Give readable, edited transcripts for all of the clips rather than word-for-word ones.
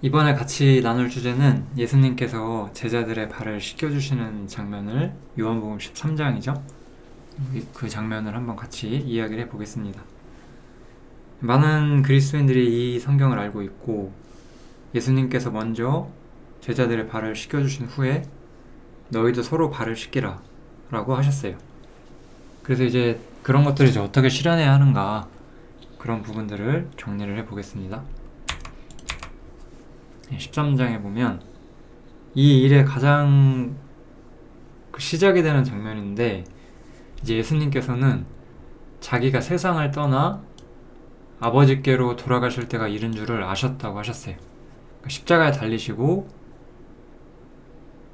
이번에 같이 나눌 주제는 예수님께서 제자들의 발을 씻겨주시는 장면을 요한복음 13장이죠. 그 장면을 한번 같이 이야기를 해보겠습니다. 많은 그리스도인들이 이 성경을 알고 있고 예수님께서 먼저 제자들의 발을 씻겨주신 후에 너희도 서로 발을 씻기라 라고 하셨어요. 그래서 이제 그런 것들을 이제 어떻게 실현해야 하는가, 그런 부분들을 정리를 해보겠습니다. 13장에 보면 이 일의 가장 시작이 되는 장면인데, 이제 예수님께서는 자기가 세상을 떠나 아버지께로 돌아가실 때가 이른 줄을 아셨다고 하셨어요. 십자가에 달리시고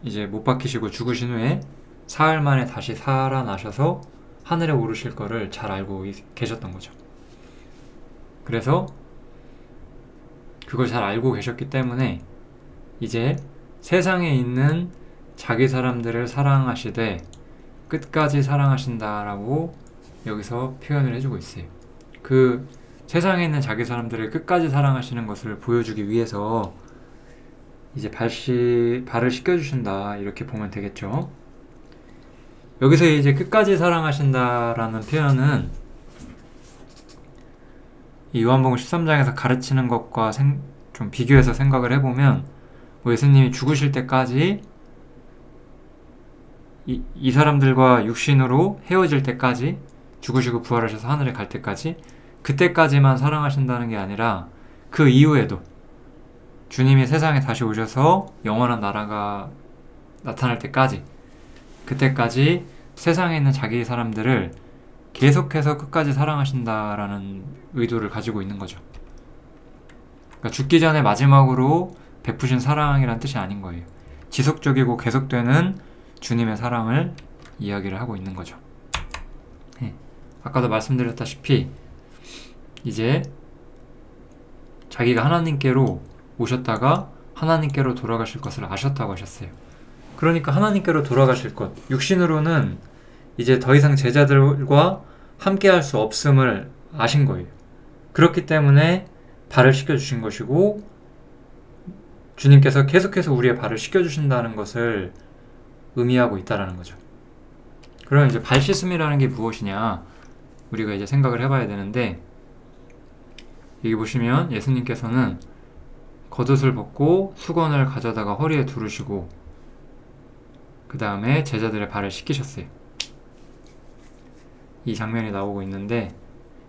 이제 못 박히시고 죽으신 후에 사흘 만에 다시 살아나셔서 하늘에 오르실 거를 잘 알고 계셨던 거죠. 그래서 그걸 잘 알고 계셨기 때문에 이제 세상에 있는 자기 사람들을 사랑하시되 끝까지 사랑하신다라고 여기서 표현을 해주고 있어요. 그 세상에 있는 자기 사람들을 끝까지 사랑하시는 것을 보여주기 위해서 이제 발을 씻겨주신다, 이렇게 보면 되겠죠. 여기서 이제 끝까지 사랑하신다라는 표현은 이 요한복음 13장에서 가르치는 것과 좀 비교해서 생각을 해보면, 예수님이 죽으실 때까지 이 사람들과 육신으로 헤어질 때까지, 죽으시고 부활하셔서 하늘에 갈 때까지, 그때까지만 사랑하신다는 게 아니라 그 이후에도 주님이 세상에 다시 오셔서 영원한 나라가 나타날 때까지, 그때까지 세상에 있는 자기 사람들을 계속해서 끝까지 사랑하신다라는 의도를 가지고 있는 거죠. 그러니까 죽기 전에 마지막으로 베푸신 사랑이란 뜻이 아닌 거예요. 지속적이고 계속되는 주님의 사랑을 이야기를 하고 있는 거죠. 아까도 말씀드렸다시피 이제 자기가 하나님께로 오셨다가 하나님께로 돌아가실 것을 아셨다고 하셨어요. 그러니까 하나님께로 돌아가실 것, 육신으로는 이제 더 이상 제자들과 함께 할 수 없음을 아신 거예요. 그렇기 때문에 발을 씻겨주신 것이고, 주님께서 계속해서 우리의 발을 씻겨주신다는 것을 의미하고 있다는 거죠. 그럼 이제 발 씻음이라는 게 무엇이냐, 우리가 이제 생각을 해봐야 되는데, 여기 보시면 예수님께서는 겉옷을 벗고 수건을 가져다가 허리에 두르시고 그 다음에 제자들의 발을 씻기셨어요. 이 장면이 나오고 있는데,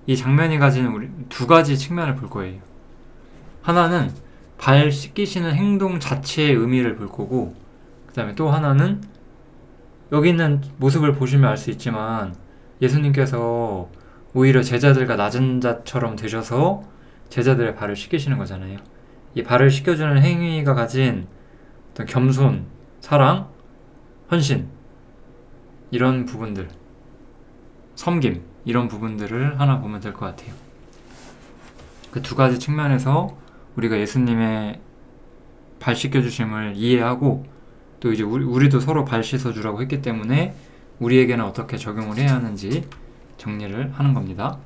이 장면이 가진 두 가지 측면을 볼 거예요. 하나는 발 씻기시는 행동 자체의 의미를 볼 거고, 그 다음에 또 하나는 여기 있는 모습을 보시면 알 수 있지만 예수님께서 오히려 제자들과 낮은 자처럼 되셔서 제자들의 발을 씻기시는 거잖아요. 이 발을 씻겨주는 행위가 가진 어떤 겸손, 사랑, 헌신, 이런 부분들, 섬김, 이런 부분들을 하나 보면 될 것 같아요. 그 두 가지 측면에서 우리가 예수님의 발 씻겨주심을 이해하고, 또 이제 우리도 서로 발 씻어주라고 했기 때문에 우리에게는 어떻게 적용을 해야 하는지 정리를 하는 겁니다.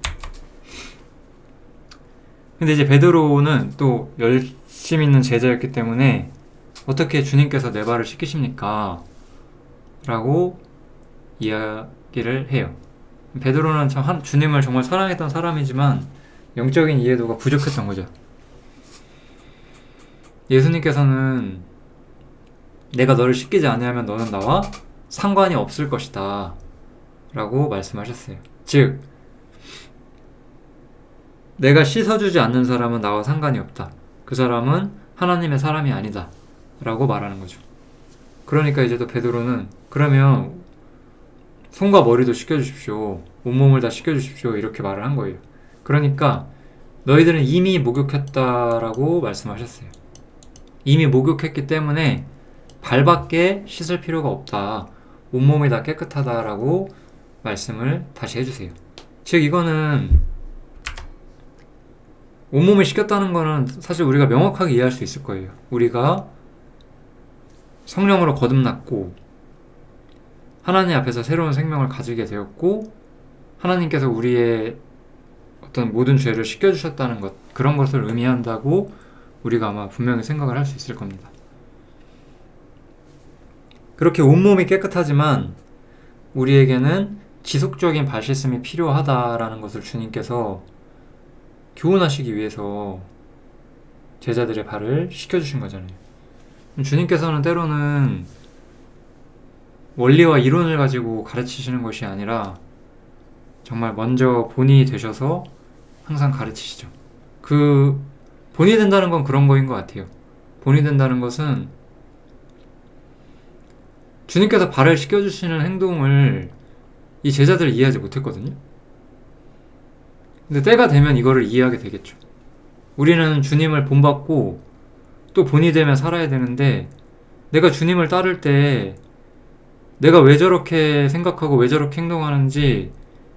근데 이제 베드로는 또 열심 있는 제자였기 때문에 어떻게 주님께서 내 발을 씻기십니까? 라고 이야기를 해요. 베드로는 참 주님을 정말 사랑했던 사람이지만 영적인 이해도가 부족했던 거죠. 예수님께서는 내가 너를 씻기지 아니하면 너는 나와 상관이 없을 것이다 라고 말씀하셨어요. 즉, 내가 씻어주지 않는 사람은 나와 상관이 없다, 그 사람은 하나님의 사람이 아니다 라고 말하는 거죠. 그러니까 이제 또 베드로는 그러면 손과 머리도 씻겨주십시오, 온몸을 다 씻겨주십시오, 이렇게 말을 한 거예요. 그러니까 너희들은 이미 목욕했다라고 말씀하셨어요. 이미 목욕했기 때문에 발밖에 씻을 필요가 없다, 온몸이 다 깨끗하다라고 말씀을 다시 해주세요. 즉, 이거는 온몸을 씻겼다는 거는 사실 우리가 명확하게 이해할 수 있을 거예요. 우리가 성령으로 거듭났고 하나님 앞에서 새로운 생명을 가지게 되었고, 하나님께서 우리의 어떤 모든 죄를 씻겨주셨다는 것, 그런 것을 의미한다고 우리가 아마 분명히 생각을 할 수 있을 겁니다. 그렇게 온몸이 깨끗하지만 우리에게는 지속적인 발 씻음이 필요하다라는 것을 주님께서 교훈하시기 위해서 제자들의 발을 씻겨주신 거잖아요. 주님께서는 때로는 원리와 이론을 가지고 가르치시는 것이 아니라 정말 먼저 본이 되셔서 항상 가르치시죠. 그 본이 된다는 건 그런 거인 것 같아요. 본이 된다는 것은 주님께서 발을 씻겨주시는 행동을 이 제자들을 이해하지 못했거든요. 근데 때가 되면 이거를 이해하게 되겠죠. 우리는 주님을 본받고 또 본이 되면 살아야 되는데 내가 주님을 따를 때 내가 왜 저렇게 생각하고 왜 저렇게 행동하는지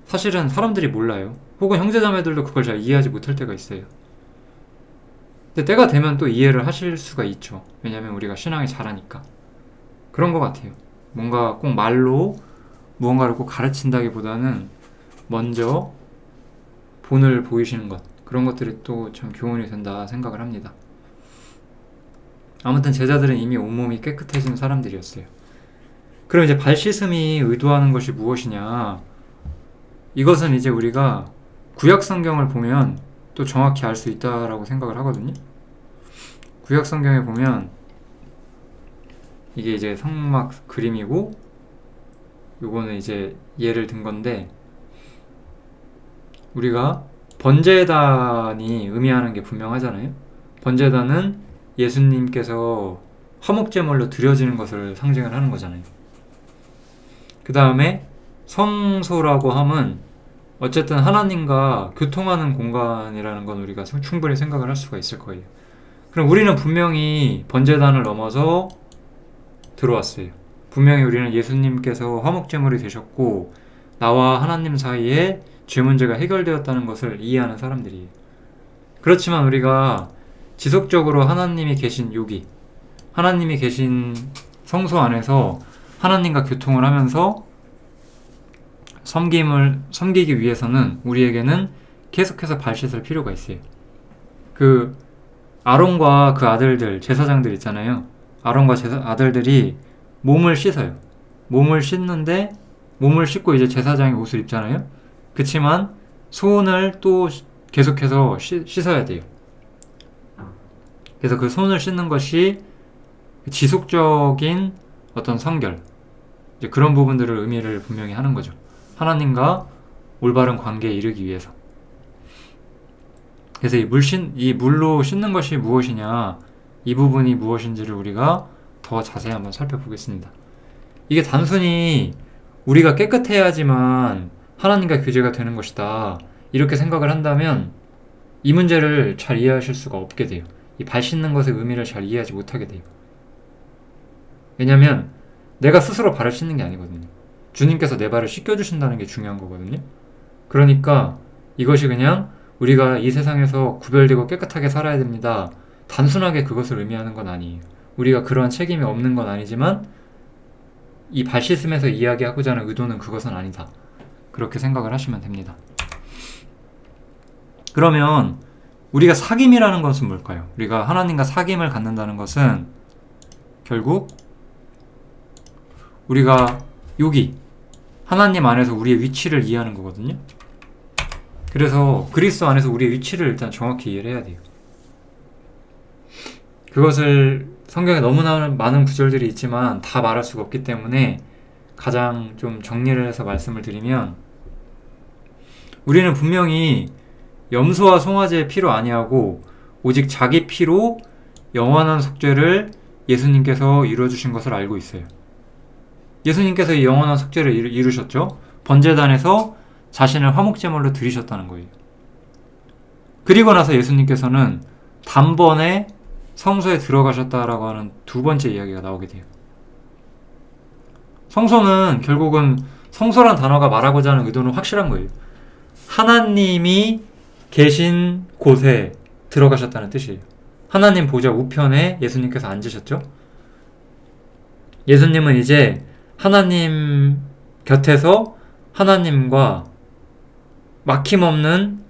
사실은 사람들이 몰라요. 혹은 형제자매들도 그걸 잘 이해하지 못할 때가 있어요. 근데 때가 되면 또 이해를 하실 수가 있죠. 왜냐하면 우리가 신앙이 자라니까. 그런 것 같아요. 뭔가 꼭 말로 무언가를 꼭 가르친다기보다는 먼저 본을 보이시는 것, 그런 것들이 또 참 교훈이 된다 생각을 합니다. 아무튼 제자들은 이미 온몸이 깨끗해진 사람들이었어요. 그럼 이제 발 씻음이 의도하는 것이 무엇이냐? 이것은 이제 우리가 구약 성경을 보면 또 정확히 알 수 있다라고 생각을 하거든요. 구약 성경에 보면 이게 이제 성막 그림이고 요거는 이제 예를 든 건데 우리가 번제단이 의미하는 게 분명하잖아요. 번제단은 예수님께서 화목제물로 드려지는 것을 상징을 하는 거잖아요. 그 다음에 성소라고 함은 어쨌든 하나님과 교통하는 공간이라는 건 우리가 충분히 생각을 할 수가 있을 거예요. 그럼 우리는 분명히 번제단을 넘어서 들어왔어요. 분명히 우리는 예수님께서 화목제물이 되셨고 나와 하나님 사이에 죄 문제가 해결되었다는 것을 이해하는 사람들이에요. 그렇지만 우리가 지속적으로 하나님이 계신 여기, 하나님이 계신 성소 안에서 하나님과 교통을 하면서 섬기기 위해서는 우리에게는 계속해서 발 씻을 필요가 있어요. 그 아론과 그 아들들, 제사장들 있잖아요. 아론과 아들들이 몸을 씻어요. 몸을 씻는데 몸을 씻고 이제 제사장이 옷을 입잖아요. 그치만 손을 또 계속해서 씻어야 돼요. 그래서 그 손을 씻는 것이 지속적인 어떤 성결, 이제 그런 부분들을 의미를 분명히 하는 거죠. 하나님과 올바른 관계에 이르기 위해서. 그래서 이 물로 씻는 것이 무엇이냐, 이 부분이 무엇인지를 우리가 더 자세히 한번 살펴보겠습니다. 이게 단순히 우리가 깨끗해야지만 하나님과 교제가 되는 것이다, 이렇게 생각을 한다면 이 문제를 잘 이해하실 수가 없게 돼요. 이 발 씻는 것의 의미를 잘 이해하지 못하게 돼요. 왜냐면 내가 스스로 발을 씻는 게 아니거든요. 주님께서 내 발을 씻겨주신다는 게 중요한 거거든요. 그러니까 이것이 그냥 우리가 이 세상에서 구별되고 깨끗하게 살아야 됩니다, 단순하게 그것을 의미하는 건 아니에요. 우리가 그러한 책임이 없는 건 아니지만 이 발 씻음에서 이야기하고자 하는 의도는 그것은 아니다, 그렇게 생각을 하시면 됩니다. 그러면 우리가 사귐이라는 것은 뭘까요? 우리가 하나님과 사귐을 갖는다는 것은 결국 우리가 여기 하나님 안에서 우리의 위치를 이해하는 거거든요. 그래서 그리스도 안에서 우리의 위치를 일단 정확히 이해를 해야 돼요. 그것을 성경에 너무나 많은 구절들이 있지만 다 말할 수가 없기 때문에 가장 좀 정리를 해서 말씀을 드리면, 우리는 분명히 염소와 송아지의 피로 아니하고 오직 자기 피로 영원한 속죄를 예수님께서 이루어주신 것을 알고 있어요. 예수님께서 이 영원한 속죄를 이루셨죠. 번제단에서 자신을 화목제물로 드리셨다는 거예요. 그리고 나서 예수님께서는 단번에 성소에 들어가셨다라고 하는 두 번째 이야기가 나오게 돼요. 성소는 결국은, 성소란 단어가 말하고자 하는 의도는 확실한 거예요. 하나님이 계신 곳에 들어가셨다는 뜻이에요. 하나님 보좌 우편에 예수님께서 앉으셨죠. 예수님은 이제 하나님 곁에서 하나님과 막힘없는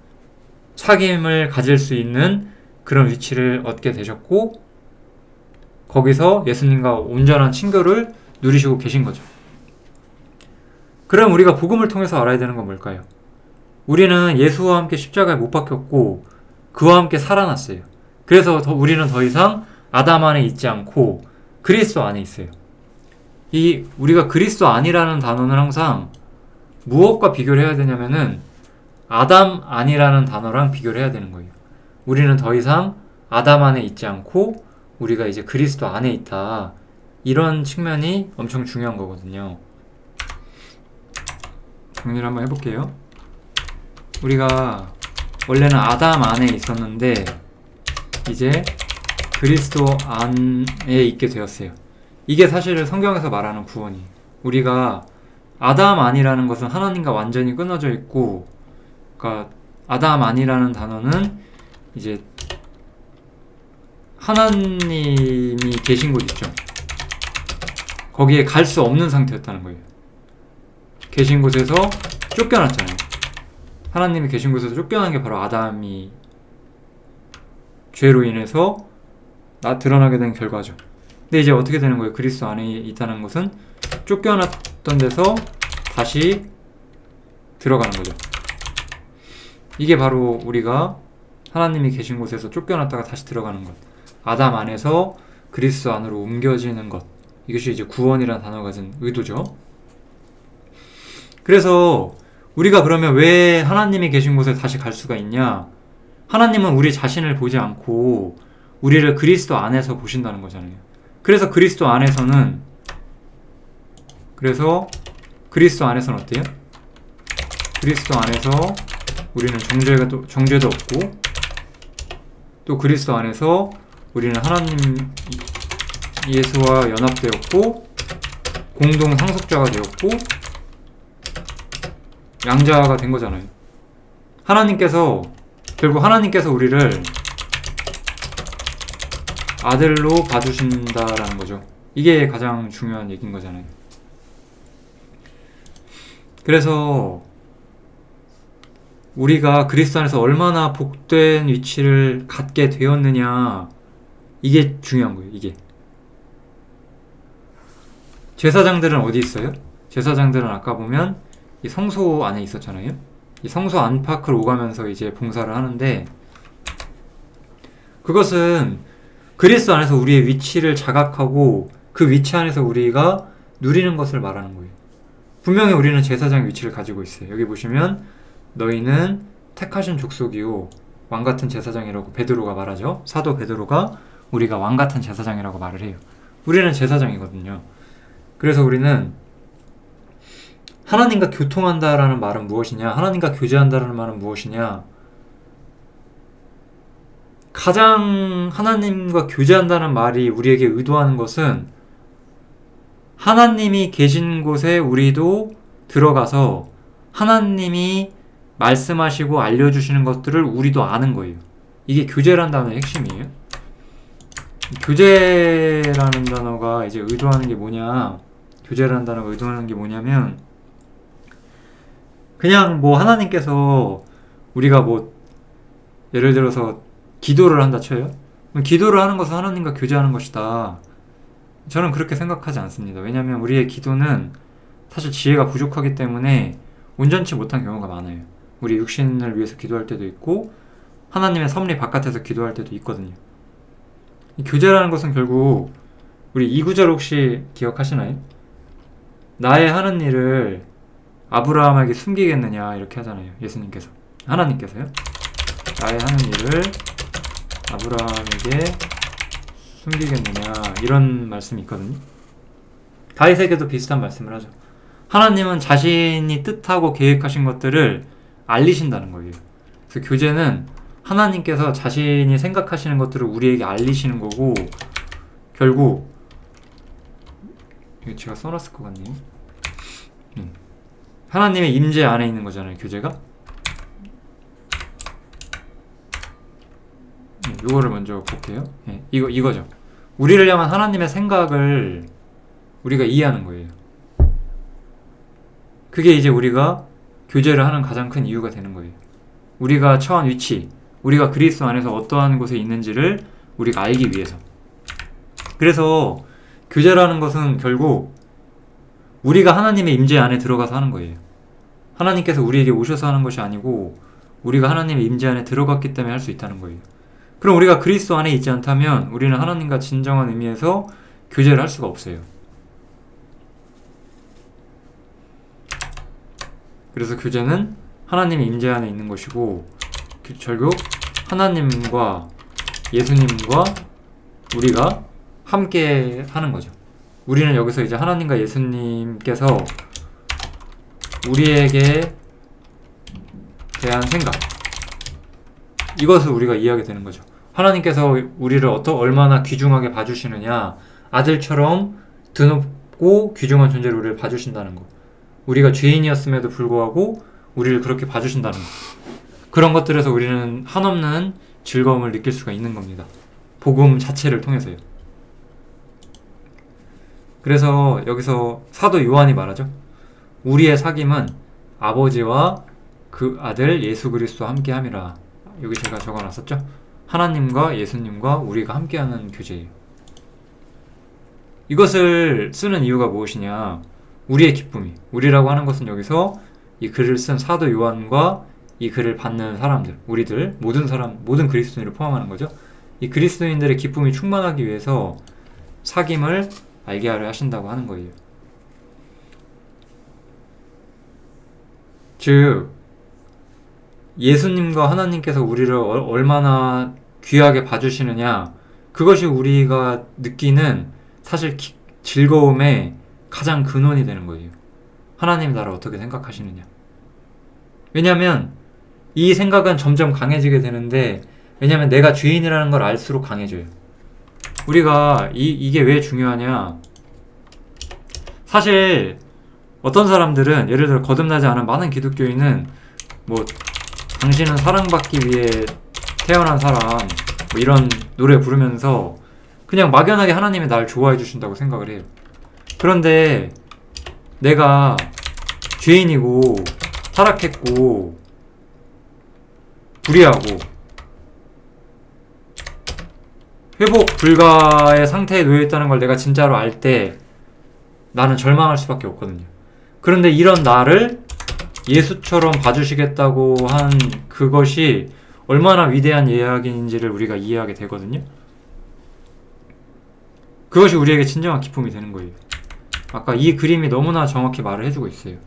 사귐을 가질 수 있는 그런 위치를 얻게 되셨고 거기서 예수님과 온전한 친교를 누리시고 계신 거죠. 그럼 우리가 복음을 통해서 알아야 되는 건 뭘까요? 우리는 예수와 함께 십자가에 못 박혔고 그와 함께 살아났어요. 그래서 우리는 더 이상 아담 안에 있지 않고 그리스도 안에 있어요. 우리가 그리스도 안이라는 단어는 항상 무엇과 비교를 해야 되냐면은 아담 안이라는 단어랑 비교를 해야 되는 거예요. 우리는 더 이상 아담 안에 있지 않고 우리가 이제 그리스도 안에 있다. 이런 측면이 엄청 중요한 거거든요. 정리를 한번 해볼게요. 우리가 원래는 아담 안에 있었는데 이제 그리스도 안에 있게 되었어요. 이게 사실 성경에서 말하는 구원이에요. 우리가 아담 안이라는 것은 하나님과 완전히 끊어져 있고, 그러니까 아담 안이라는 단어는 이제 하나님이 계신 곳 있죠. 거기에 갈 수 없는 상태였다는 거예요. 계신 곳에서 쫓겨났잖아요. 하나님이 계신 곳에서 쫓겨난 게 바로 아담이 죄로 인해서 드러나게 된 결과죠. 근데 이제 어떻게 되는 거예요? 그리스도 안에 있다는 것은 쫓겨났던 데서 다시 들어가는 거죠. 이게 바로 우리가 하나님이 계신 곳에서 쫓겨났다가 다시 들어가는 것. 아담 안에서 그리스도 안으로 옮겨지는 것. 이것이 이제 구원이라는 단어가 가진 의도죠. 그래서 우리가 그러면 왜 하나님이 계신 곳에 다시 갈 수가 있냐? 하나님은 우리 자신을 보지 않고 우리를 그리스도 안에서 보신다는 거잖아요. 그래서 그리스도 안에서는 어때요? 그리스도 안에서 우리는 정죄도 없고, 또 그리스도 안에서 우리는 하나님 예수와 연합되었고 공동 상속자가 되었고 양자가 된 거잖아요. 결국 하나님께서 우리를 아들로 봐주신다라는 거죠. 이게 가장 중요한 얘기인 거잖아요. 그래서 우리가 그리스도 안에서 얼마나 복된 위치를 갖게 되었느냐, 이게 중요한 거예요. 이게 제사장들은 어디 있어요? 제사장들은 아까 보면 이 성소 안에 있었잖아요. 이 성소 안팎을 오가면서 이제 봉사를 하는데, 그것은 그리스도 안에서 우리의 위치를 자각하고 그 위치 안에서 우리가 누리는 것을 말하는 거예요. 분명히 우리는 제사장의 위치를 가지고 있어요. 여기 보시면 너희는 택하신 족속이요 왕같은 제사장이라고 베드로가 말하죠. 사도 베드로가 우리가 왕같은 제사장이라고 말을 해요. 우리는 제사장이거든요. 그래서 우리는 하나님과 교통한다라는 말은 무엇이냐? 하나님과 교제한다라는 말은 무엇이냐? 가장 하나님과 교제한다는 말이 우리에게 의도하는 것은 하나님이 계신 곳에 우리도 들어가서 하나님이 말씀하시고 알려주시는 것들을 우리도 아는 거예요. 이게 교제라는 단어의 핵심이에요. 교제라는 단어가 이제 의도하는 게 뭐냐? 교제라는 단어가 의도하는 게 뭐냐면, 그냥 뭐 하나님께서 우리가 뭐 예를 들어서 기도를 한다 쳐요. 기도를 하는 것은 하나님과 교제하는 것이다. 저는 그렇게 생각하지 않습니다. 왜냐하면 우리의 기도는 사실 지혜가 부족하기 때문에 온전치 못한 경우가 많아요. 우리 육신을 위해서 기도할 때도 있고 하나님의 섭리 바깥에서 기도할 때도 있거든요. 이 교제라는 것은 결국 우리 이 구절 혹시 기억하시나요? 나의 하는 일을 아브라함에게 숨기겠느냐, 이렇게 하잖아요. 예수님께서, 하나님께서요. 나의 하는 일을 아브라함에게 숨기겠느냐, 이런 말씀이 있거든요. 다윗에게도 비슷한 말씀을 하죠. 하나님은 자신이 뜻하고 계획하신 것들을 알리신다는 거예요. 그래서 교제는 하나님께서 자신이 생각하시는 것들을 우리에게 알리시는 거고, 결국 이거 제가 써놨을 것 같네요. 하나님의 임재 안에 있는 거잖아요, 교제가. 이거를 먼저 볼게요. 이거죠. 우리를 향한 하나님의 생각을 우리가 이해하는 거예요. 그게 이제 우리가 교제를 하는 가장 큰 이유가 되는 거예요. 우리가 처한 위치, 우리가 그리스도 안에서 어떠한 곳에 있는지를 우리가 알기 위해서. 그래서 교제라는 것은 결국 우리가 하나님의 임재 안에 들어가서 하는 거예요. 하나님께서 우리에게 오셔서 하는 것이 아니고 우리가 하나님의 임재 안에 들어갔기 때문에 할 수 있다는 거예요. 그럼 우리가 그리스도 안에 있지 않다면 우리는 하나님과 진정한 의미에서 교제를 할 수가 없어요. 그래서 교제는 하나님의 임재 안에 있는 것이고 결국 하나님과 예수님과 우리가 함께 하는 거죠. 우리는 여기서 이제 하나님과 예수님께서 우리에게 대한 생각, 이것을 우리가 이해하게 되는 거죠. 하나님께서 우리를 얼마나 귀중하게 봐주시느냐, 아들처럼 드높고 귀중한 존재로 우리를 봐주신다는 거. 우리가 죄인이었음에도 불구하고 우리를 그렇게 봐주신다는 거. 그런 것들에서 우리는 한없는 즐거움을 느낄 수가 있는 겁니다. 복음 자체를 통해서요. 그래서 여기서 사도 요한이 말하죠. 우리의 사귐은 아버지와 그 아들 예수 그리스도와 함께함이라. 여기 제가 적어놨었죠. 하나님과 예수님과 우리가 함께하는 교제예요. 이것을 쓰는 이유가 무엇이냐? 우리의 기쁨이. 우리라고 하는 것은 여기서 이 글을 쓴 사도 요한과 이 글을 받는 사람들, 우리들, 모든 그리스도인을 포함하는 거죠. 이 그리스도인들의 기쁨이 충만하기 위해서 사귐을 알게 하려 하신다고 하는 거예요. 즉, 예수님과 하나님께서 우리를 얼마나 귀하게 봐주시느냐, 그것이 우리가 느끼는 사실 즐거움의 가장 근원이 되는 거예요. 하나님 나를 어떻게 생각하시느냐. 왜냐하면 이 생각은 점점 강해지게 되는데, 왜냐하면 내가 죄인이라는 걸 알수록 강해져요. 우리가 이게 왜 중요하냐. 사실 어떤 사람들은, 예를 들어 거듭나지 않은 많은 기독교인은 당신은 사랑받기 위해 태어난 사람, 이런 노래 부르면서 그냥 막연하게 하나님이 나를 좋아해 주신다고 생각을 해요. 그런데 내가 죄인이고 타락했고 불의하고 회복 불가의 상태에 놓여 있다는 걸 내가 진짜로 알 때 나는 절망할 수밖에 없거든요. 그런데 이런 나를 예수처럼 봐주시겠다고 한 그것이 얼마나 위대한 이야기인지를 우리가 이해하게 되거든요. 그것이 우리에게 진정한 기쁨이 되는 거예요. 아까 이 그림이 너무나 정확히 말을 해주고 있어요.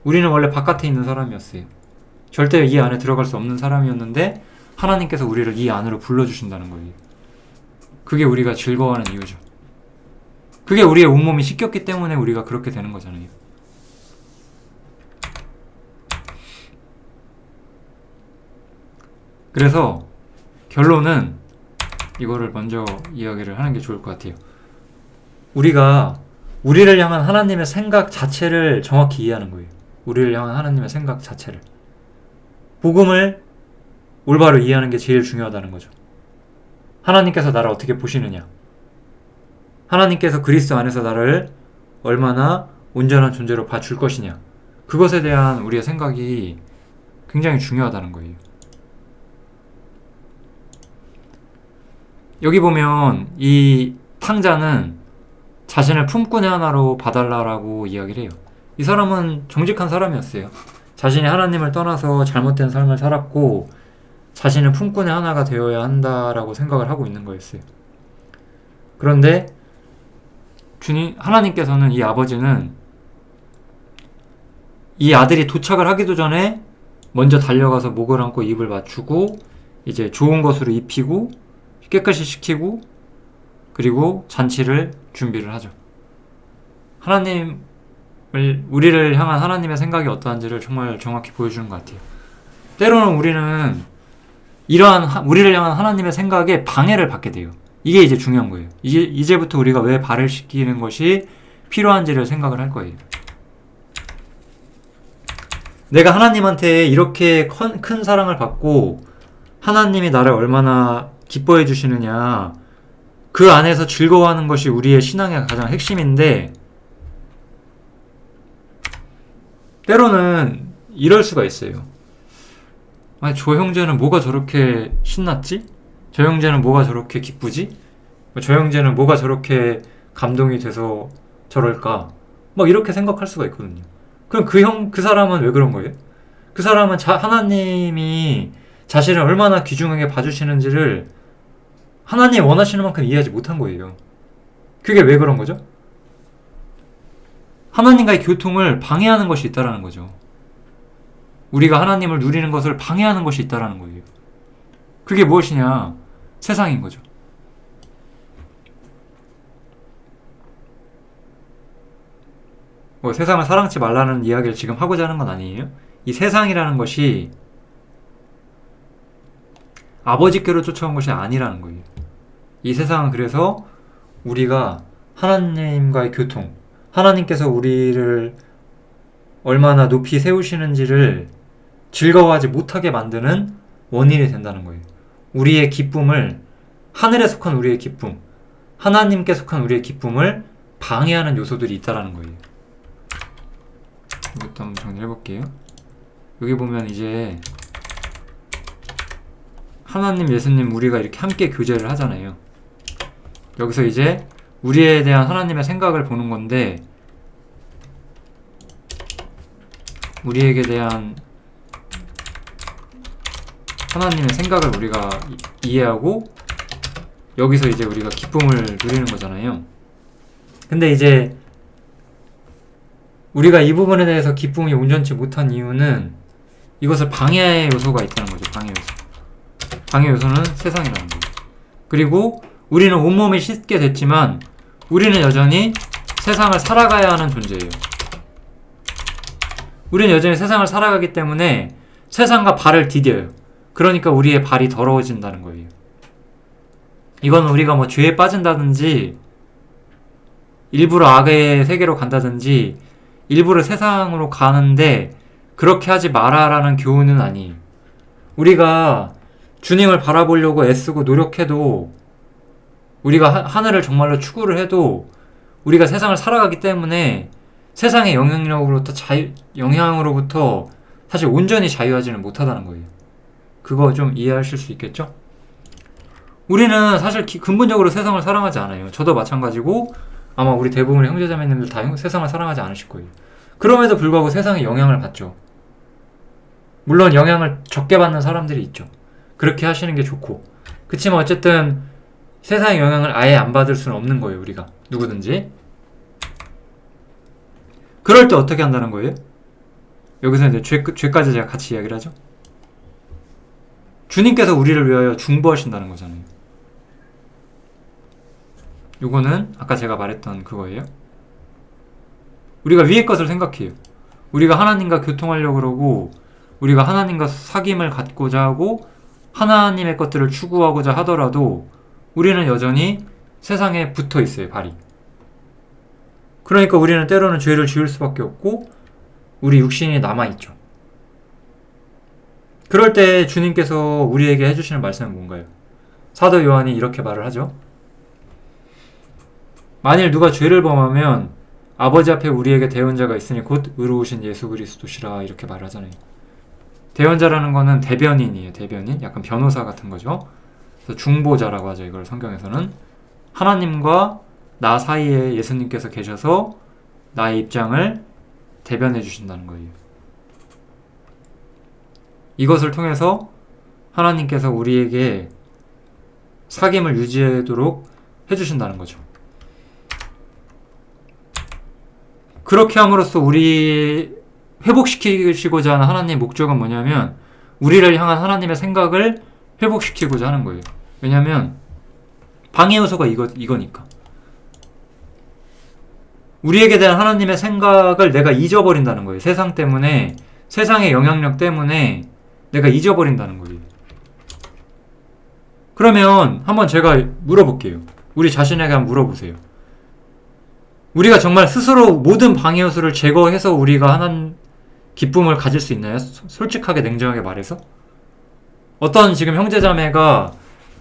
우리는 원래 바깥에 있는 사람이었어요. 절대 이 안에 들어갈 수 없는 사람이었는데 하나님께서 우리를 이 안으로 불러주신다는 거예요. 그게 우리가 즐거워하는 이유죠. 그게 우리의 온몸이 씻겼기 때문에 우리가 그렇게 되는 거잖아요. 그래서 결론은 이거를 먼저 이야기를 하는 게 좋을 것 같아요. 우리가 우리를 향한 하나님의 생각 자체를 정확히 이해하는 거예요. 우리를 향한 하나님의 생각 자체를. 복음을 올바로 이해하는 게 제일 중요하다는 거죠. 하나님께서 나를 어떻게 보시느냐. 하나님께서 그리스도 안에서 나를 얼마나 온전한 존재로 봐줄 것이냐. 그것에 대한 우리의 생각이 굉장히 중요하다는 거예요. 여기 보면 이 탕자는 자신을 품꾼의 하나로 봐달라고 이야기를 해요. 이 사람은 정직한 사람이었어요. 자신이 하나님을 떠나서 잘못된 삶을 살았고 자신은 품꾼의 하나가 되어야 한다라고 생각을 하고 있는 거였어요. 그런데 하나님께서는, 이 아버지는 이 아들이 도착을 하기도 전에 먼저 달려가서 목을 안고 입을 맞추고 이제 좋은 것으로 입히고 깨끗이 시키고 그리고 잔치를 준비를 하죠. 우리를 향한 하나님의 생각이 어떠한지를 정말 정확히 보여주는 것 같아요. 때로는 우리는 이러한 우리를 향한 하나님의 생각에 방해를 받게 돼요. 이게 이제 중요한 거예요. 이제부터 우리가 왜 발을 씻기는 것이 필요한지를 생각을 할 거예요. 내가 하나님한테 이렇게 큰 사랑을 받고 하나님이 나를 얼마나 기뻐해 주시느냐, 그 안에서 즐거워하는 것이 우리의 신앙의 가장 핵심인데, 때로는 이럴 수가 있어요. 아니, 저 형제는 뭐가 저렇게 신났지? 저 형제는 뭐가 저렇게 기쁘지? 저 형제는 뭐가 저렇게 감동이 돼서 저럴까? 막 이렇게 생각할 수가 있거든요. 그럼 그 사람은 왜 그런 거예요? 그 사람은 하나님이 자신을 얼마나 귀중하게 봐주시는지를 하나님이 원하시는 만큼 이해하지 못한 거예요. 그게 왜 그런 거죠? 하나님과의 교통을 방해하는 것이 있다라는 거죠. 우리가 하나님을 누리는 것을 방해하는 것이 있다라는 거예요. 그게 무엇이냐? 세상인 거죠. 뭐 세상을 사랑치 말라는 이야기를 지금 하고자 하는 건 아니에요. 이 세상이라는 것이 아버지께로 쫓아온 것이 아니라는 거예요. 이 세상은 그래서 우리가 하나님과의 교통, 하나님께서 우리를 얼마나 높이 세우시는지를 즐거워하지 못하게 만드는 원인이 된다는 거예요. 우리의 기쁨을, 하늘에 속한 우리의 기쁨, 하나님께 속한 우리의 기쁨을 방해하는 요소들이 있다는 거예요. 이것도 한번 정리해볼게요. 여기 보면 이제 하나님, 예수님, 우리가 이렇게 함께 교제를 하잖아요. 여기서 이제 우리에 대한 하나님의 생각을 보는 건데, 우리에게 대한 하나님의 생각을 우리가 이해하고 여기서 이제 우리가 기쁨을 누리는 거잖아요. 근데 이제 우리가 이 부분에 대해서 기쁨이 온전치 못한 이유는 이것을 방해의 요소가 있다는 거죠. 방해 요소. 방해 요소는 세상이라는 거예요. 그리고 우리는 온몸이 씻게 됐지만 우리는 여전히 세상을 살아가야 하는 존재예요. 우리는 여전히 세상을 살아가기 때문에 세상과 발을 디뎌요. 그러니까 우리의 발이 더러워진다는 거예요. 이건 우리가 뭐 죄에 빠진다든지 일부러 악의 세계로 간다든지 일부러 세상으로 가는데 그렇게 하지 마라라는 교훈은 아니에요. 우리가 주님을 바라보려고 애쓰고 노력해도, 우리가 하늘을 정말로 추구를 해도 우리가 세상을 살아가기 때문에 세상의 영향으로부터 사실 온전히 자유하지는 못하다는 거예요. 그거 좀 이해하실 수 있겠죠? 우리는 사실 근본적으로 세상을 사랑하지 않아요. 저도 마찬가지고 아마 우리 대부분의 형제자매님들 다 세상을 사랑하지 않으실 거예요. 그럼에도 불구하고 세상에 영향을 받죠. 물론 영향을 적게 받는 사람들이 있죠. 그렇게 하시는 게 좋고. 그치만 어쨌든 세상의 영향을 아예 안 받을 수는 없는 거예요. 우리가 누구든지. 그럴 때 어떻게 한다는 거예요? 여기서 이제 죄까지 제가 같이 이야기를 하죠. 주님께서 우리를 위하여 중보하신다는 거잖아요. 요거는 아까 제가 말했던 그거예요. 우리가 위의 것을 생각해요. 우리가 하나님과 교통하려고 그러고 우리가 하나님과 사귐을 갖고자 하고 하나님의 것들을 추구하고자 하더라도 우리는 여전히 세상에 붙어 있어요. 발이. 그러니까 우리는 때로는 죄를 지을 수밖에 없고 우리 육신이 남아있죠. 그럴 때 주님께서 우리에게 해주시는 말씀은 뭔가요? 사도 요한이 이렇게 말을 하죠. 만일 누가 죄를 범하면 아버지 앞에 우리에게 대언자가 있으니 곧 의로우신 예수 그리스도시라, 이렇게 말을 하잖아요. 대언자라는 거는 대변인이에요. 대변인, 약간 변호사 같은 거죠. 그래서 중보자라고 하죠. 이걸 성경에서는 하나님과 나 사이에 예수님께서 계셔서 나의 입장을 대변해 주신다는 거예요. 이것을 통해서 하나님께서 우리에게 사귐을 유지하도록 해주신다는 거죠. 그렇게 함으로써 우리 회복시키시고자 하는 하나님의 목적은 뭐냐면 우리를 향한 하나님의 생각을 회복시키고자 하는 거예요. 왜냐하면 방해 요소가 이거니까. 우리에게 대한 하나님의 생각을 내가 잊어버린다는 거예요. 세상 때문에, 세상의 영향력 때문에 내가 잊어버린다는 거예요. 그러면 한번 제가 물어볼게요. 우리 자신에게 한번 물어보세요. 우리가 정말 스스로 모든 방해 요소를 제거해서 우리가 하나님 기쁨을 가질 수 있나요? 솔직하게 냉정하게 말해서? 어떤 지금 형제자매가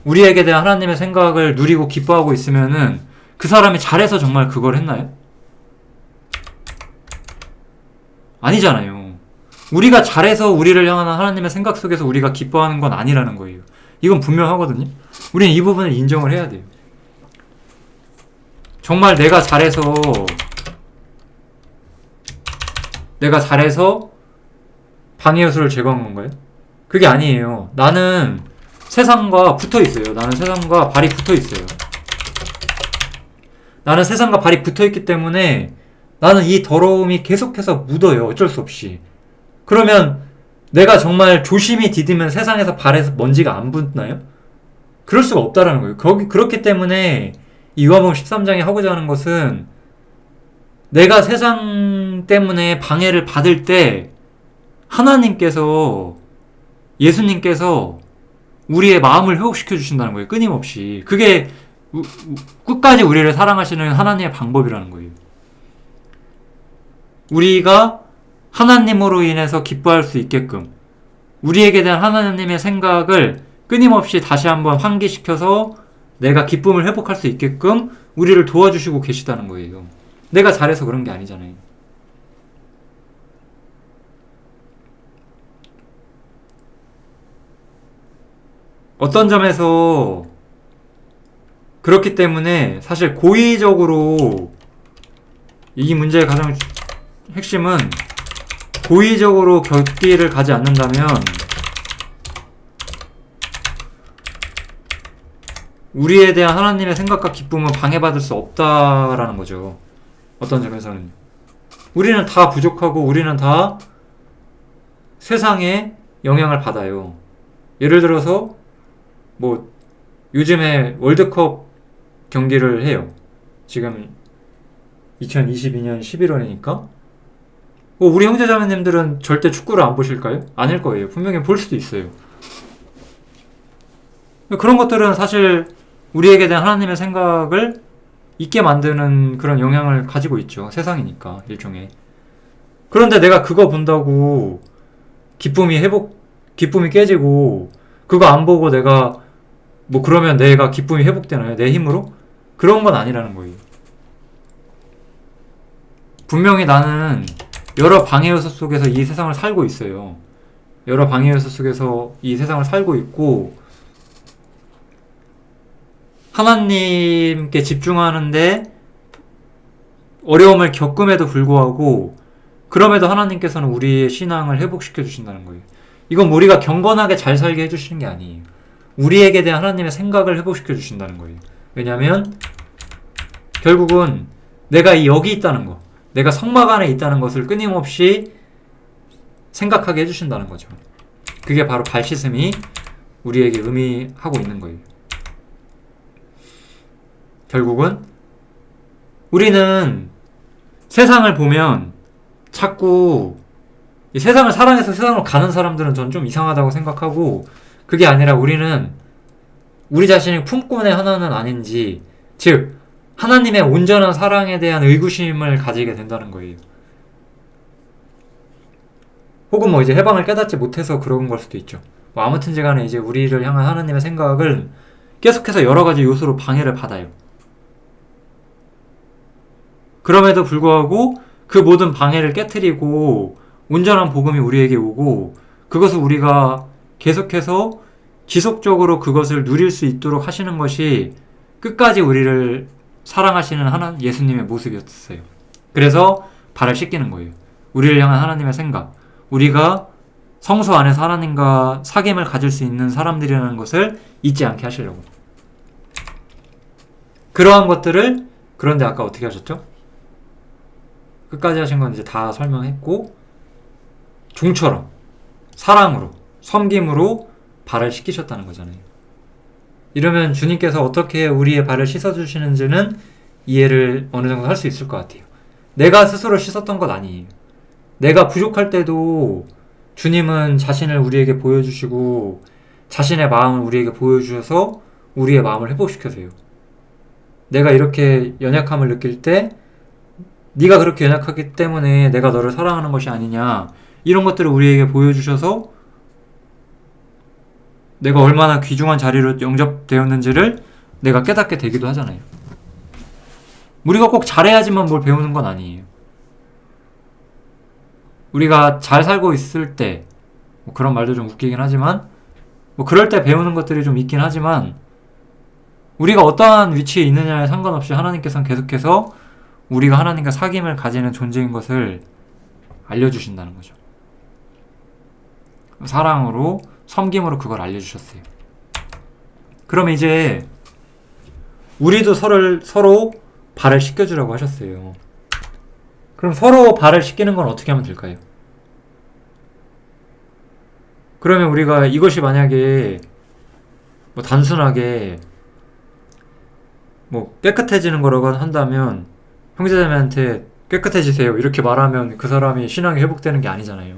우리에게 대한 하나님의 생각을 누리고 기뻐하고 있으면은 그 사람이 잘해서 정말 그걸 했나요? 아니잖아요. 우리가 잘해서 우리를 향한 하나님의 생각 속에서 우리가 기뻐하는 건 아니라는 거예요. 이건 분명하거든요. 우리는 이 부분을 인정을 해야 돼요. 정말 내가 잘해서 방해 요소를 제거한 건가요? 그게 아니에요. 나는 세상과 붙어 있어요. 나는 세상과 발이 붙어 있어요. 나는 세상과 발이 붙어 있기 때문에 나는 이 더러움이 계속해서 묻어요. 어쩔 수 없이. 그러면 내가 정말 조심히 디디면 세상에서 발에서 먼지가 안 붙나요? 그럴 수가 없다라는 거예요. 그렇기 때문에 이 요한복음 13장에 하고자 하는 것은 내가 세상 때문에 방해를 받을 때 하나님께서, 예수님께서 우리의 마음을 회복시켜 주신다는 거예요. 끊임없이. 그게 끝까지 우리를 사랑하시는 하나님의 방법이라는 거예요. 우리가 하나님으로 인해서 기뻐할 수 있게끔 우리에게 대한 하나님의 생각을 끊임없이 다시 한번 환기시켜서 내가 기쁨을 회복할 수 있게끔 우리를 도와주시고 계시다는 거예요. 내가 잘해서 그런 게 아니잖아요. 어떤 점에서 그렇기 때문에 사실 고의적으로 이 문제의 가장 핵심은 고의적으로 곁길을 가지 않는다면 우리에 대한 하나님의 생각과 기쁨은 방해받을 수 없다라는 거죠. 어떤 점에서는 우리는 다 부족하고 우리는 다 세상에 영향을 받아요. 예를 들어서 뭐 요즘에 월드컵 경기를 해요. 지금 2022년 11월이니까 우리 형제자매님들은 절대 축구를 안 보실까요? 아닐 거예요. 분명히 볼 수도 있어요. 그런 것들은 사실 우리에게 대한 하나님의 생각을 있게 만드는 그런 영향을 가지고 있죠. 세상이니까 일종의. 그런데 내가 그거 본다고 기쁨이 깨지고 그거 안 보고 내가 그러면 내가 기쁨이 회복되나요? 내 힘으로? 그런 건 아니라는 거예요. 분명히 나는 여러 방해 요소 속에서 이 세상을 살고 있어요. 여러 방해 요소 속에서 이 세상을 살고 있고 하나님께 집중하는데 어려움을 겪음에도 불구하고 그럼에도 하나님께서는 우리의 신앙을 회복시켜 주신다는 거예요. 이건 우리가 경건하게 잘 살게 해주시는 게 아니에요. 우리에게 대한 하나님의 생각을 회복시켜 주신다는 거예요. 왜냐하면 결국은 내가 여기 있다는 거, 내가 성막 안에 있다는 것을 끊임없이 생각하게 해주신다는 거죠. 그게 바로 발 씻음이 우리에게 의미하고 있는 거예요. 결국은 우리는 세상을 보면 자꾸 이 세상을 사랑해서 세상으로 가는 사람들은 전 좀 이상하다고 생각하고 그게 아니라 우리는 우리 자신이 품꾼의 하나는 아닌지 즉 하나님의 온전한 사랑에 대한 의구심을 가지게 된다는 거예요. 혹은 이제 해방을 깨닫지 못해서 그런 걸 수도 있죠. 아무튼지 간에 이제 우리를 향한 하나님의 생각을 계속해서 여러 가지 요소로 방해를 받아요. 그럼에도 불구하고 그 모든 방해를 깨트리고 온전한 복음이 우리에게 오고 그것을 우리가 계속해서 지속적으로 그것을 누릴 수 있도록 하시는 것이 끝까지 우리를 사랑하시는 예수님의 모습이었어요. 그래서 발을 씻기는 거예요. 우리를 향한 하나님의 생각, 우리가 성소 안에서 하나님과 사귐을 가질 수 있는 사람들이라는 것을 잊지 않게 하시려고. 그러한 것들을 그런데 아까 어떻게 하셨죠? 끝까지 하신 건 이제 다 설명했고 종처럼 사랑으로 섬김으로 발을 씻기셨다는 거잖아요. 이러면 주님께서 어떻게 우리의 발을 씻어주시는지는 이해를 어느 정도 할 수 있을 것 같아요. 내가 스스로 씻었던 것 아니에요. 내가 부족할 때도 주님은 자신을 우리에게 보여주시고 자신의 마음을 우리에게 보여주셔서 우리의 마음을 회복시켜서요. 내가 이렇게 연약함을 느낄 때 네가 그렇게 연약하기 때문에 내가 너를 사랑하는 것이 아니냐 이런 것들을 우리에게 보여주셔서 내가 얼마나 귀중한 자리로 영접되었는지를 내가 깨닫게 되기도 하잖아요. 우리가 꼭 잘해야지만 뭘 배우는 건 아니에요. 우리가 잘 살고 있을 때, 뭐 그런 말도 좀 웃기긴 하지만, 뭐 그럴 때 배우는 것들이 좀 있긴 하지만, 우리가 어떠한 위치에 있느냐에 상관없이 하나님께서는 계속해서 우리가 하나님과 사귐을 가지는 존재인 것을 알려주신다는 거죠. 사랑으로, 섬김으로 그걸 알려주셨어요. 그럼 이제 우리도 서로 발을 씻겨주라고 하셨어요. 그럼 서로 발을 씻기는 건 어떻게 하면 될까요? 그러면 우리가 이것이 만약에 뭐 단순하게 뭐 깨끗해지는 거라고 한다면 형제자매한테 깨끗해지세요 이렇게 말하면 그 사람이 신앙이 회복되는 게 아니잖아요.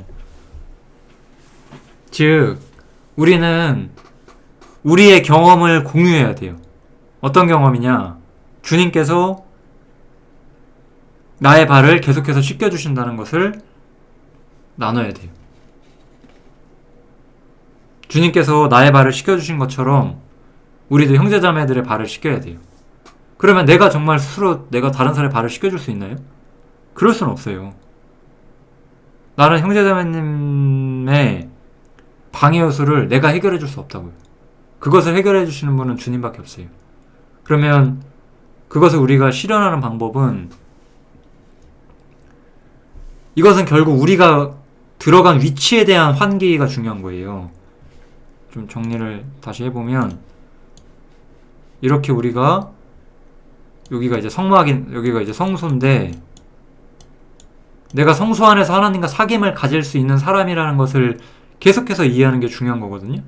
즉 우리는 우리의 경험을 공유해야 돼요. 어떤 경험이냐? 주님께서 나의 발을 계속해서 씻겨주신다는 것을 나눠야 돼요. 주님께서 나의 발을 씻겨주신 것처럼 우리도 형제자매들의 발을 씻겨야 돼요. 그러면 내가 정말 스스로 내가 다른 사람의 발을 씻겨줄 수 있나요? 그럴 수는 없어요. 나는 형제자매님의 방해 요소를 내가 해결해 줄 수 없다고요. 그것을 해결해 주시는 분은 주님밖에 없어요. 그러면 그것을 우리가 실현하는 방법은 이것은 결국 우리가 들어간 위치에 대한 환기가 중요한 거예요. 좀 정리를 다시 해보면 이렇게 우리가 여기가 이제 성막인 여기가 이제 성소인데 내가 성소 안에서 하나님과 사귐을 가질 수 있는 사람이라는 것을 계속해서 이해하는 게 중요한 거거든요.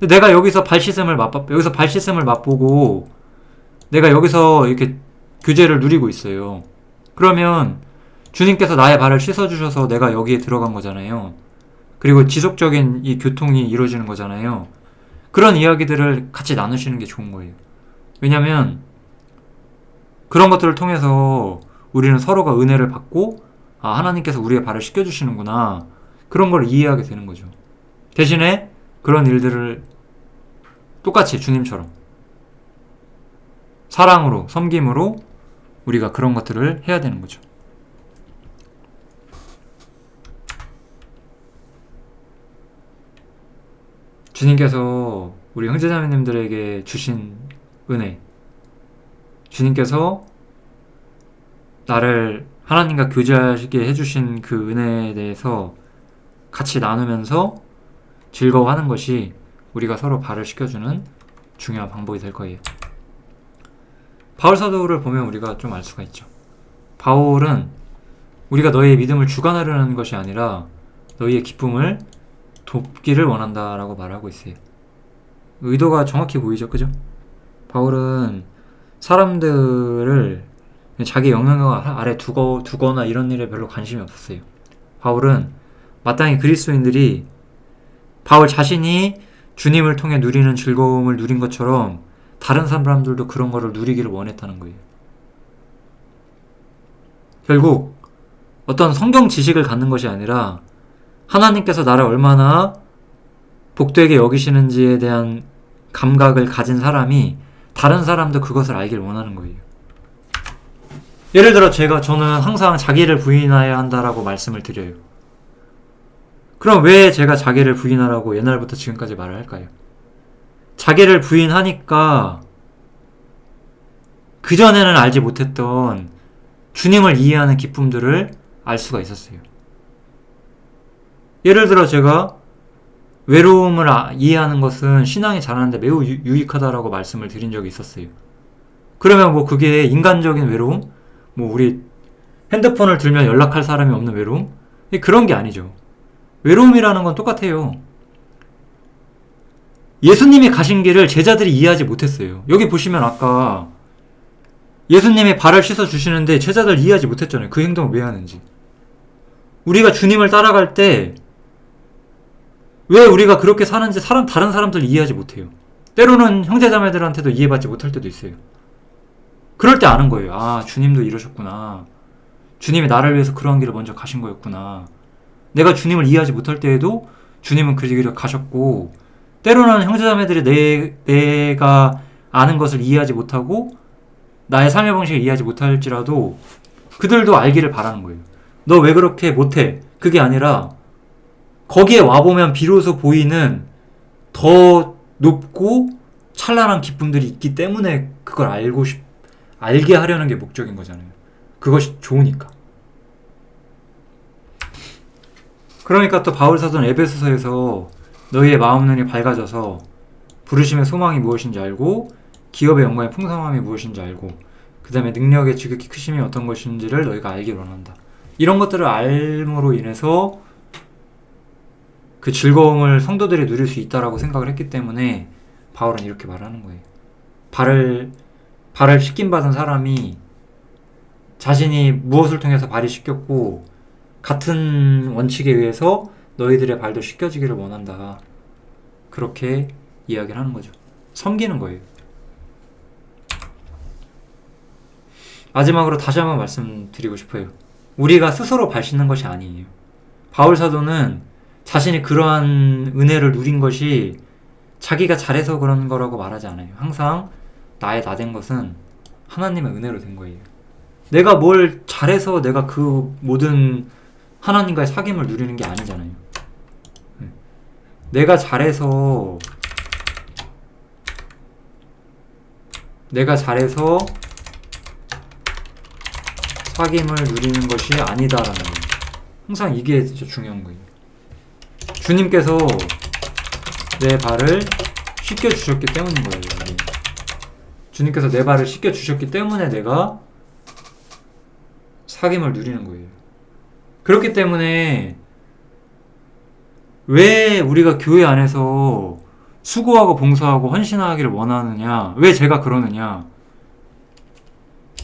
근데 내가 여기서 발 씻음을 맛보고 내가 여기서 이렇게 교제를 누리고 있어요. 그러면 주님께서 나의 발을 씻어주셔서 내가 여기에 들어간 거잖아요. 그리고 지속적인 이 교통이 이루어지는 거잖아요. 그런 이야기들을 같이 나누시는 게 좋은 거예요. 왜냐면 그런 것들을 통해서 우리는 서로가 은혜를 받고 하나님께서 우리의 발을 씻겨주시는구나 그런 걸 이해하게 되는 거죠. 대신에 그런 일들을 똑같이 주님처럼 사랑으로 섬김으로 우리가 그런 것들을 해야 되는 거죠. 주님께서 우리 형제자매님들에게 주신 은혜, 주님께서 나를 하나님과 교제하게 해주신 그 은혜에 대해서 같이 나누면서 즐거워하는 것이 우리가 서로 발을 씻겨주는 중요한 방법이 될 거예요. 바울 사도를 보면 우리가 좀 알 수가 있죠. 바울은 우리가 너희의 믿음을 주관하려는 것이 아니라 너희의 기쁨을 돕기를 원한다라고 말하고 있어요. 의도가 정확히 보이죠, 그죠? 바울은 사람들을 자기 영향력 아래 두거나 이런 일에 별로 관심이 없었어요. 바울은 마땅히 그리스도인들이 바울 자신이 주님을 통해 누리는 즐거움을 누린 것처럼 다른 사람들도 그런 거를 누리기를 원했다는 거예요. 결국 어떤 성경 지식을 갖는 것이 아니라 하나님께서 나를 얼마나 복되게 여기시는지에 대한 감각을 가진 사람이 다른 사람도 그것을 알길 원하는 거예요. 예를 들어 저는 항상 자기를 부인해야 한다라고 말씀을 드려요. 그럼 왜 제가 자기를 부인하라고 옛날부터 지금까지 말을 할까요? 자기를 부인하니까 그전에는 알지 못했던 주님을 이해하는 기쁨들을 알 수가 있었어요. 예를 들어 제가 외로움을 이해하는 것은 신앙이 자라는데 매우 유익하다라고 말씀을 드린 적이 있었어요. 그러면 뭐 그게 인간적인 외로움? 뭐 우리 핸드폰을 들면 연락할 사람이 없는 외로움? 그런 게 아니죠. 외로움이라는 건 똑같아요. 예수님이 가신 길을 제자들이 이해하지 못했어요. 여기 보시면 아까 예수님이 발을 씻어 주시는데 제자들 이해하지 못했잖아요. 그 행동을 왜 하는지. 우리가 주님을 따라갈 때 왜 우리가 그렇게 사는지 다른 사람들 이해하지 못해요. 때로는 형제자매들한테도 이해받지 못할 때도 있어요. 그럴 때 아는 거예요. 주님도 이러셨구나. 주님이 나를 위해서 그러한 길을 먼저 가신 거였구나. 내가 주님을 이해하지 못할 때에도 주님은 그 길을 가셨고, 때로는 형제자매들이 내가 아는 것을 이해하지 못하고 나의 삶의 방식을 이해하지 못할지라도 그들도 알기를 바라는 거예요. 너 왜 그렇게 못해? 그게 아니라 거기에 와보면 비로소 보이는 더 높고 찬란한 기쁨들이 있기 때문에 그걸 알게 하려는 게 목적인 거잖아요. 그것이 좋으니까. 그러니까 또 바울사도는 에베소서에서 너희의 마음 눈이 밝아져서 부르심의 소망이 무엇인지 알고 기업의 영광의 풍성함이 무엇인지 알고 그 다음에 능력의 지극히 크심이 어떤 것인지를 너희가 알기를 원한다. 이런 것들을 알므로 인해서 그 즐거움을 성도들이 누릴 수 있다라고 생각을 했기 때문에 바울은 이렇게 말하는 거예요. 발을 씻김받은 사람이 자신이 무엇을 통해서 발이 씻겼고 같은 원칙에 의해서 너희들의 발도 씻겨지기를 원한다. 그렇게 이야기를 하는 거죠. 섬기는 거예요. 마지막으로 다시 한번 말씀드리고 싶어요. 우리가 스스로 발 씻는 것이 아니에요. 바울 사도는 자신이 그러한 은혜를 누린 것이 자기가 잘해서 그런 거라고 말하지 않아요. 항상 나된 것은 하나님의 은혜로 된 거예요. 내가 뭘 잘해서 내가 그 모든 하나님과의 사귐을 누리는 게 아니잖아요. 내가 잘해서 사귐을 누리는 것이 아니다라는 거예요. 항상 이게 진짜 중요한 거예요. 주님께서 내 발을 씻겨주셨기 때문인 거예요. 주님께서 내 발을 씻겨주셨기 때문에 내가 사귐을 누리는 거예요. 그렇기 때문에 왜 우리가 교회 안에서 수고하고 봉사하고 헌신하기를 원하느냐, 왜 제가 그러느냐,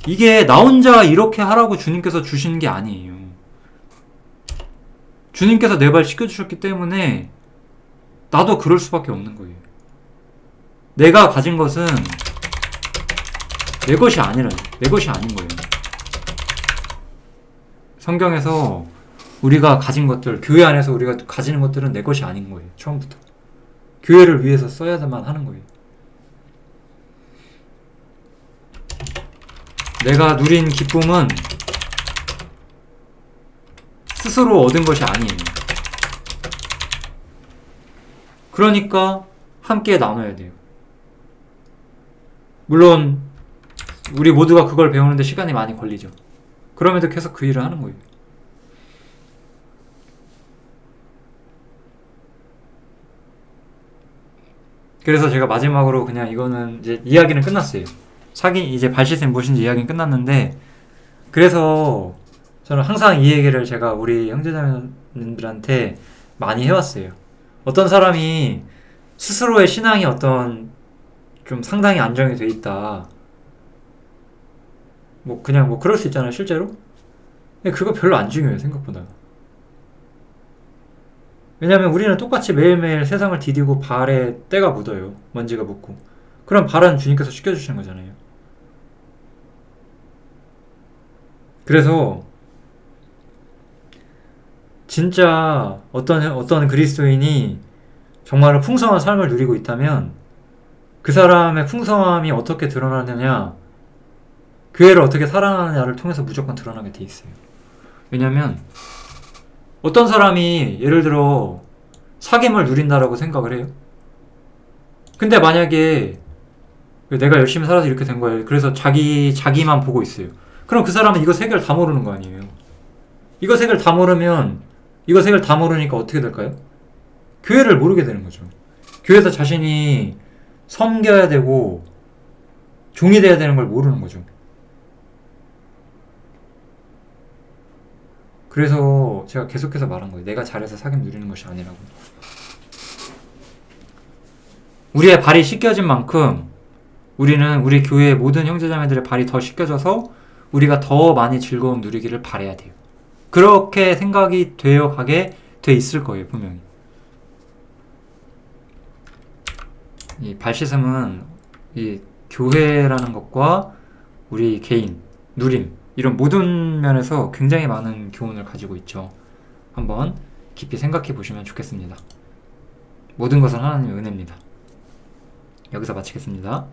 이게 나 혼자 이렇게 하라고 주님께서 주신 게 아니에요. 주님께서 내 발 씻겨주셨기 때문에 나도 그럴 수밖에 없는 거예요. 내가 가진 것은 내 것이 아닌 거예요. 성경에서 우리가 가진 것들, 교회 안에서 우리가 가지는 것들은 내 것이 아닌 거예요. 처음부터. 교회를 위해서 써야만 하는 거예요. 내가 누린 기쁨은 스스로 얻은 것이 아니에요. 그러니까 함께 나눠야 돼요. 물론 우리 모두가 그걸 배우는데 시간이 많이 걸리죠. 그럼에도 계속 그 일을 하는 거예요. 그래서 제가 마지막으로 그냥 이거는 이제 이야기는 끝났어요. 이제 발시스템 무엇인지 이야기는 끝났는데, 그래서 저는 항상 이 얘기를 제가 우리 형제자매님들한테 많이 해왔어요. 어떤 사람이 스스로의 신앙이 어떤 좀 상당히 안정이 돼 있다. 그냥 그럴 수 있잖아요, 실제로. 근데 그거 별로 안 중요해요, 생각보다. 왜냐면 우리는 똑같이 매일매일 세상을 디디고 발에 때가 묻어요. 먼지가 묻고. 그럼 발은 주님께서 씻겨주시는 거잖아요. 그래서 진짜 어떤 그리스도인이 정말 풍성한 삶을 누리고 있다면 그 사람의 풍성함이 어떻게 드러나느냐, 교회를 어떻게 살아가느냐를 통해서 무조건 드러나게 돼 있어요. 왜냐면 어떤 사람이 예를 들어 사귐을 누린다라고 생각을 해요. 근데 만약에 내가 열심히 살아서 이렇게 된 거예요. 그래서 자기만 보고 있어요. 그럼 그 사람은 이거 세 개를 다 모르는 거 아니에요. 이거 세 개를 다 모르니까 어떻게 될까요? 교회를 모르게 되는 거죠. 교회에서 자신이 섬겨야 되고 종이 돼야 되는 걸 모르는 거죠. 그래서 제가 계속해서 말한 거예요. 내가 잘해서 사귐 누리는 것이 아니라고. 우리의 발이 씻겨진 만큼 우리는 우리 교회의 모든 형제자매들의 발이 더 씻겨져서 우리가 더 많이 즐거움 누리기를 바라야 돼요. 그렇게 생각이 되어 가게 돼 있을 거예요, 분명히. 이 발씻음은 이 교회라는 것과 우리 개인, 누림, 이런 모든 면에서 굉장히 많은 교훈을 가지고 있죠. 한번 깊이 생각해 보시면 좋겠습니다. 모든 것은 하나님의 은혜입니다. 여기서 마치겠습니다.